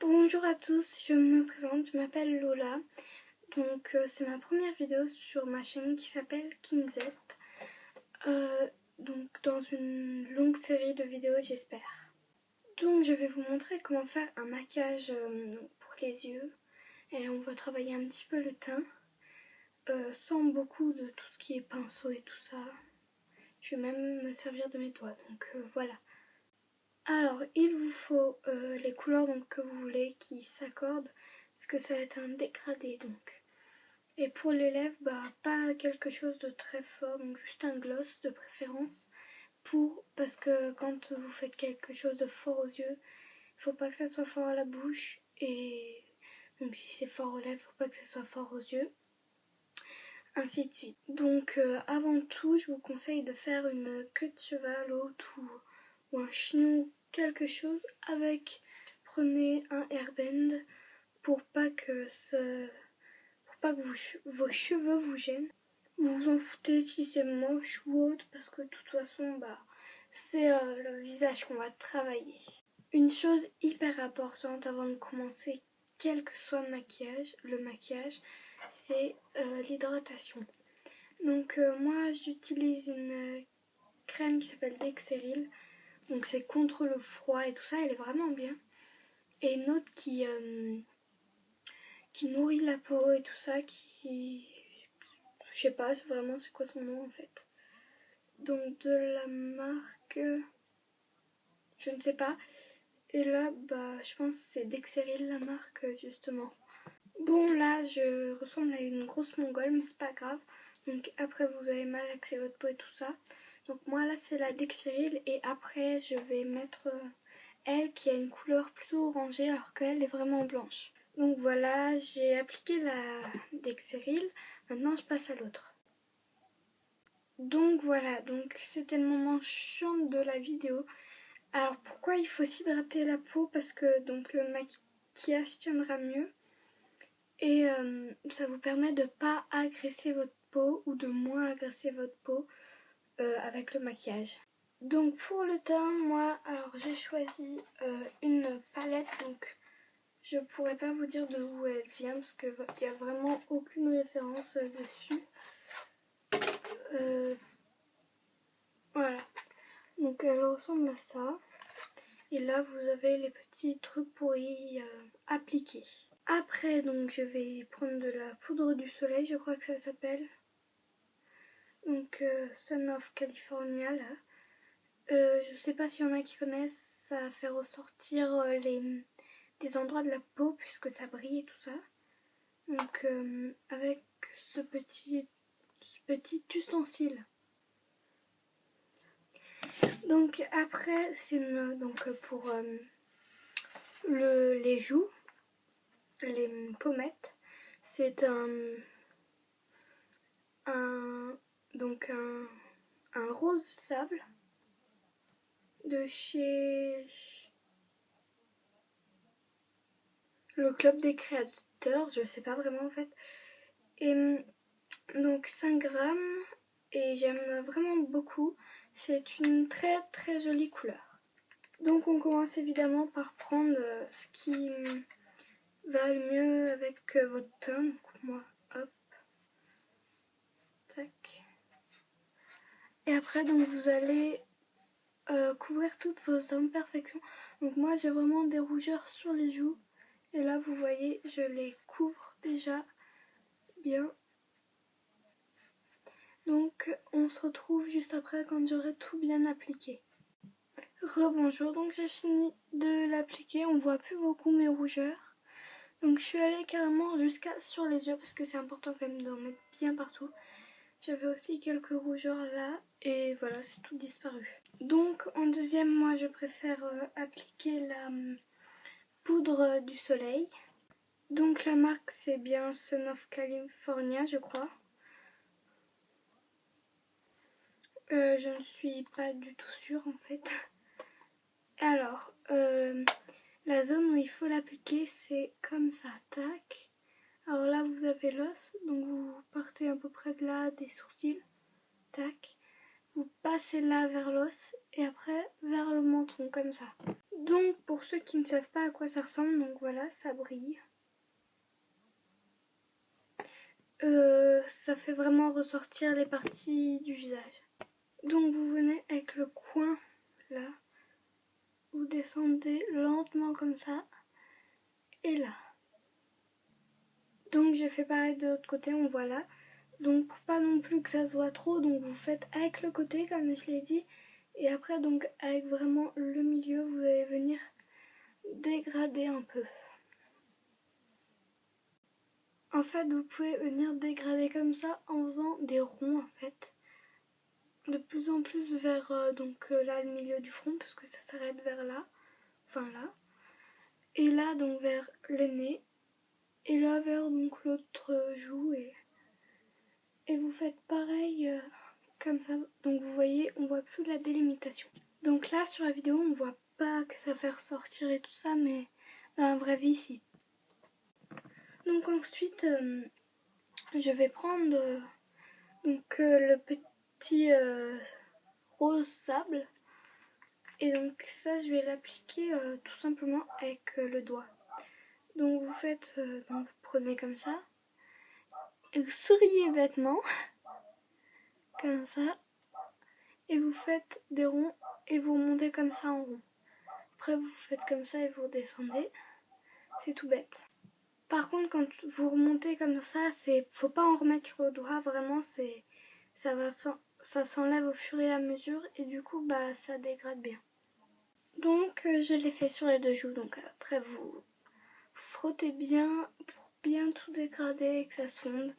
Bonjour à tous, je me présente, je m'appelle Lola. Donc c'est ma première vidéo sur ma chaîne qui s'appelle Kinzet. Donc dans une longue série de vidéos j'espère. Donc je vais vous montrer comment faire un maquillage pour les yeux. Et on va travailler un petit peu le teint. Sans beaucoup de tout ce qui est pinceau et tout ça. Je vais même me servir de mes doigts, donc voilà. Alors il vous faut les couleurs donc, que vous voulez qui s'accordent. Parce que ça va être un dégradé donc. Et pour les lèvres, pas quelque chose de très fort, donc juste un gloss de préférence. Parce que quand vous faites quelque chose de fort aux yeux, il faut pas que ça soit fort à la bouche. Et donc si c'est fort aux lèvres, il faut pas que ça soit fort aux yeux. Ainsi de suite. Donc avant tout, je vous conseille de faire une queue de cheval haute ou un chignon, quelque chose avec. Prenez un hairband pour pas que vos cheveux vous gênent. Vous vous en foutez si c'est moche ou autre parce que de toute façon c'est le visage qu'on va travailler. Une chose hyper importante avant de commencer quel que soit le maquillage, c'est l'hydratation. Donc moi j'utilise une crème qui s'appelle Dexeryl. Donc c'est contre le froid et tout ça, elle est vraiment bien. Et une autre qui nourrit la peau et tout ça, je sais pas vraiment c'est quoi son nom en fait. Donc de la marque, je ne sais pas. Et là, je pense que c'est Dexeryl la marque justement. Bon là, je ressemble à une grosse mongole, mais c'est pas grave. Donc après vous avez mal axé votre peau et tout ça. Donc moi là c'est la Dexeryl et après je vais mettre elle qui a une couleur plutôt orangée alors qu'elle est vraiment blanche. Donc voilà, j'ai appliqué la Dexeryl, maintenant je passe à l'autre. Donc voilà, donc c'était le moment chiant de la vidéo. Alors pourquoi il faut s'hydrater la peau? Parce que donc le maquillage tiendra mieux et ça vous permet de pas agresser votre peau ou de moins agresser votre peau avec le maquillage. Donc pour le teint, moi alors j'ai choisi une palette, donc je pourrais pas vous dire de où elle vient parce qu'il n'y a vraiment aucune référence dessus. Voilà, donc elle ressemble à ça. Et là vous avez les petits trucs pour y appliquer. Après donc je vais prendre de la poudre du soleil, je crois que ça s'appelle. Donc Sun of California là. Je sais pas s'il y en a qui connaissent, ça fait ressortir des endroits de la peau puisque ça brille et tout ça. Donc avec ce petit ustensile. Donc après c'est donc pour les joues, les pommettes, c'est donc un rose sable de chez le club des créateurs, je sais pas vraiment en fait. Et donc 5 grammes et j'aime vraiment beaucoup. C'est une très très jolie couleur. Donc on commence évidemment par prendre ce qui va le mieux avec votre teint. Donc moi, hop, tac. Et après donc vous allez couvrir toutes vos imperfections. Donc moi j'ai vraiment des rougeurs sur les joues. Et là vous voyez, je les couvre déjà bien. Donc on se retrouve juste après quand j'aurai tout bien appliqué. Rebonjour, donc j'ai fini de l'appliquer, on voit plus beaucoup mes rougeurs. Donc je suis allée carrément jusqu'à sur les yeux parce que c'est important quand même d'en mettre bien partout. J'avais aussi quelques rougeurs là et voilà, c'est tout disparu. Donc en deuxième, moi je préfère appliquer la poudre du soleil. Donc la marque c'est bien Sun of California je crois. Je ne suis pas du tout sûre en fait. Alors, la zone où il faut l'appliquer c'est comme ça, tac. Alors là vous avez l'os, donc vous partez à peu près de là des sourcils, tac. vous passez là vers l'os et après vers le menton comme ça. Donc pour ceux qui ne savent pas à quoi ça ressemble, donc voilà, ça brille. Ça fait vraiment ressortir les parties du visage. Donc vous venez avec le coin là, vous descendez lentement comme ça et là. Donc j'ai fait pareil de l'autre côté, on voit là. Donc pour pas non plus que ça se voit trop, donc vous faites avec le côté comme je l'ai dit. Et après donc avec vraiment le milieu, vous allez venir dégrader un peu. En fait vous pouvez venir dégrader comme ça en faisant des ronds en fait. De plus en plus vers là le milieu du front parce que ça s'arrête vers là. Enfin là. Et là donc vers le nez. Et là vers donc l'autre joue et vous faites pareil comme ça. Donc vous voyez, on voit plus la délimitation. Donc là sur la vidéo on voit pas que ça fait ressortir et tout ça, mais dans la vraie vie si. Donc ensuite je vais prendre le petit rose sable. Et donc ça je vais l'appliquer tout simplement avec le doigt. Donc vous faites, donc vous prenez comme ça. Et vous souriez bêtement. Comme ça. Et vous faites des ronds et vous remontez comme ça en rond. Après vous faites comme ça et vous redescendez. C'est tout bête. Par contre quand vous remontez comme ça, faut pas en remettre sur le doigt. Vraiment ça s'enlève au fur et à mesure et du coup ça dégrade bien. Donc je l'ai fait sur les deux joues. Donc après vous frottez bien pour bien tout dégrader et que ça se fonde.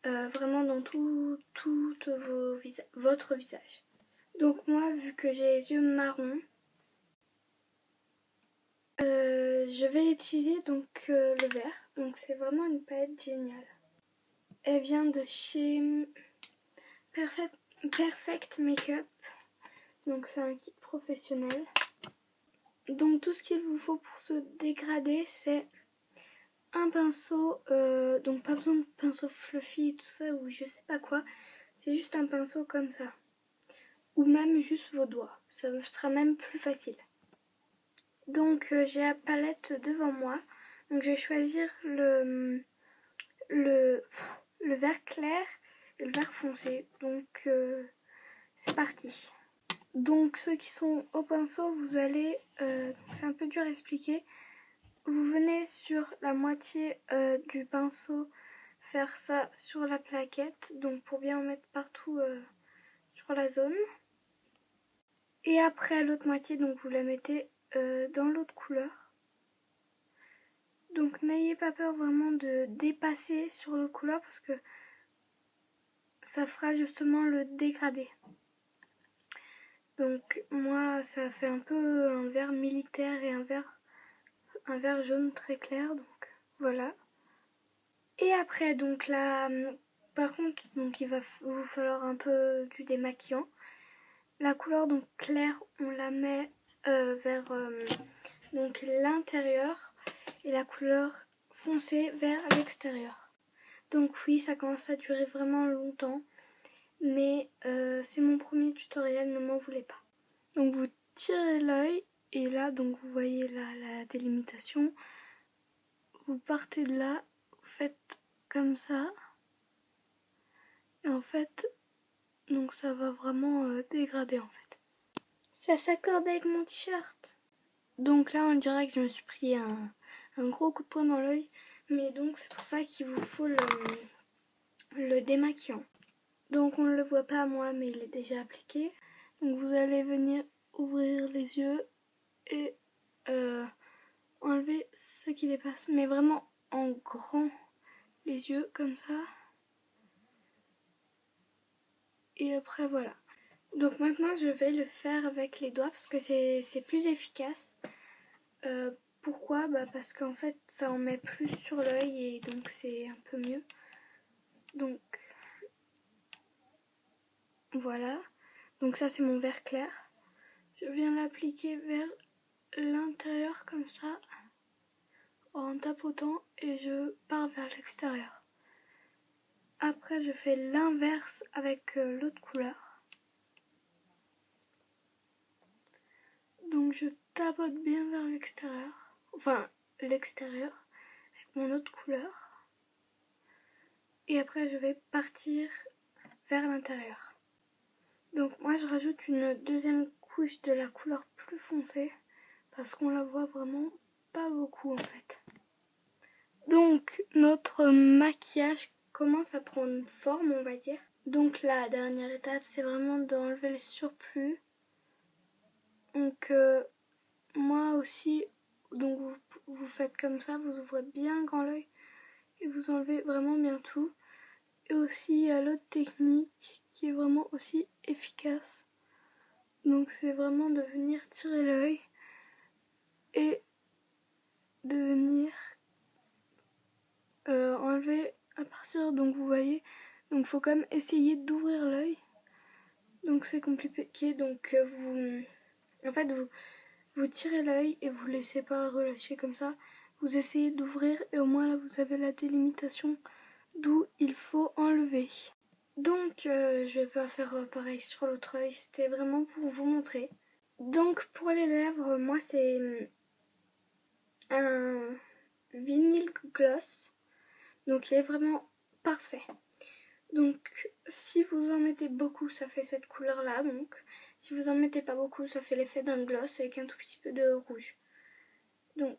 Vraiment dans tout votre visage. Donc moi, vu que j'ai les yeux marrons, je vais utiliser donc le vert. Donc c'est vraiment une palette géniale. Elle vient de chez Perfect Makeup. Donc c'est un kit professionnel. Donc tout ce qu'il vous faut pour se dégrader, c'est un pinceau, donc pas besoin de pinceau fluffy et tout ça ou je sais pas quoi. C'est juste un pinceau comme ça. Ou même juste vos doigts. Ça sera même plus facile. Donc j'ai la palette devant moi. Donc je vais choisir le vert clair et le vert foncé. Donc c'est parti. Donc ceux qui sont au pinceau, vous allez, c'est un peu dur à expliquer. Vous venez sur la moitié du pinceau faire ça sur la plaquette. Donc pour bien en mettre partout sur la zone. Et après l'autre moitié, donc vous la mettez dans l'autre couleur. Donc n'ayez pas peur vraiment de dépasser sur l'autre couleur parce que ça fera justement le dégradé. Donc moi ça fait un peu un vert militaire et un vert jaune très clair, donc voilà. Et après donc là, par contre donc il va vous falloir un peu du démaquillant. La couleur donc claire on la met vers donc l'intérieur et la couleur foncée vers l'extérieur. Donc oui, ça commence à durer vraiment longtemps, mais c'est mon premier tutoriel, ne m'en voulez pas. Donc vous tirez l'œil et là donc vous voyez là la délimitation. Vous partez de là, vous faites comme ça et en fait donc ça va vraiment dégrader en fait. Ça s'accorde avec mon t-shirt. Donc là on dirait que je me suis pris un gros coup de poing dans l'œil, mais donc c'est pour ça qu'il vous faut le démaquillant. Donc on ne le voit pas à moi, mais il est déjà appliqué. Donc vous allez venir ouvrir les yeux et enlever ce qui dépasse, mais vraiment en grand les yeux comme ça. Et après voilà. Donc maintenant je vais le faire avec les doigts parce que c'est plus efficace. Pourquoi ? Parce qu'en fait ça en met plus sur l'œil et donc c'est un peu mieux. Donc voilà. Donc ça c'est mon vert clair. Je viens l'appliquer vers l'intérieur comme ça en tapotant et je pars vers l'extérieur. Après je fais l'inverse avec l'autre couleur. Donc je tapote bien vers l'extérieur, enfin l'extérieur avec mon autre couleur. Et après je vais partir vers l'intérieur. Donc moi je rajoute une deuxième couche de la couleur plus foncée parce qu'on la voit vraiment pas beaucoup en fait. Donc notre maquillage commence à prendre forme, on va dire. Donc la dernière étape c'est vraiment d'enlever les surplus. Donc moi aussi, donc vous faites comme ça, vous ouvrez bien grand l'œil et vous enlevez vraiment bien tout. Et aussi l'autre technique qui est vraiment aussi efficace. Donc c'est vraiment de venir tirer l'œil et de venir enlever à partir, donc vous voyez, donc faut quand même essayer d'ouvrir l'œil. Donc c'est compliqué, donc en fait vous tirez l'œil et vous laissez pas relâcher comme ça. Vous essayez d'ouvrir et au moins là vous avez la délimitation d'où il faut enlever. Donc je vais pas faire pareil sur l'autre œil, c'était vraiment pour vous montrer. Donc pour les lèvres, moi c'est un vinyle gloss, donc il est vraiment parfait. Donc si vous en mettez beaucoup, ça fait cette couleur là, donc si vous en mettez pas beaucoup, ça fait l'effet d'un gloss avec un tout petit peu de rouge. Donc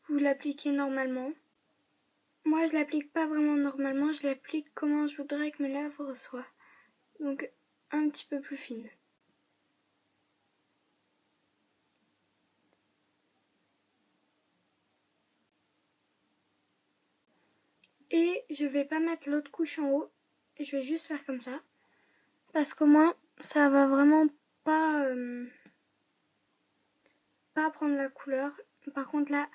vous l'appliquez normalement. Moi je l'applique pas vraiment normalement, je l'applique comment je voudrais que mes lèvres soient. Donc un petit peu plus fine. Et je vais pas mettre l'autre couche en haut, je vais juste faire comme ça. Parce qu'au moins ça va vraiment pas prendre la couleur. Par contre là,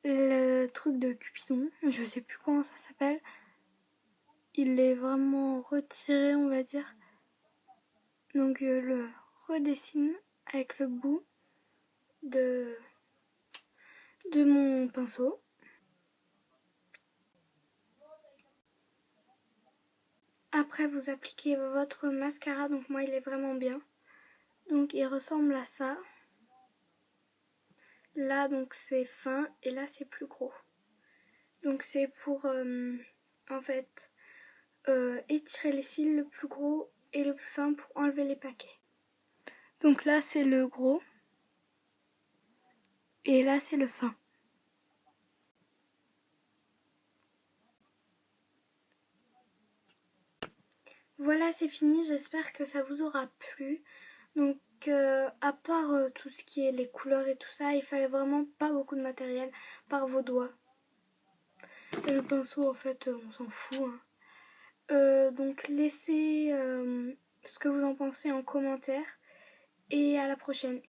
le truc de Cupidon, je sais plus comment ça s'appelle, il est vraiment retiré on va dire. Donc je le redessine avec le bout de mon pinceau. Après vous appliquez votre mascara, donc moi il est vraiment bien. Donc il ressemble à ça. Là donc c'est fin et là c'est plus gros. Donc c'est pour en fait étirer les cils, le plus gros et le plus fin pour enlever les paquets. Donc là c'est le gros et là c'est le fin. Voilà, c'est fini, j'espère que ça vous aura plu. Donc à part tout ce qui est les couleurs et tout ça, il fallait vraiment pas beaucoup de matériel par vos doigts. Et le pinceau en fait on s'en fout. Donc laissez ce que vous en pensez en commentaire et à la prochaine.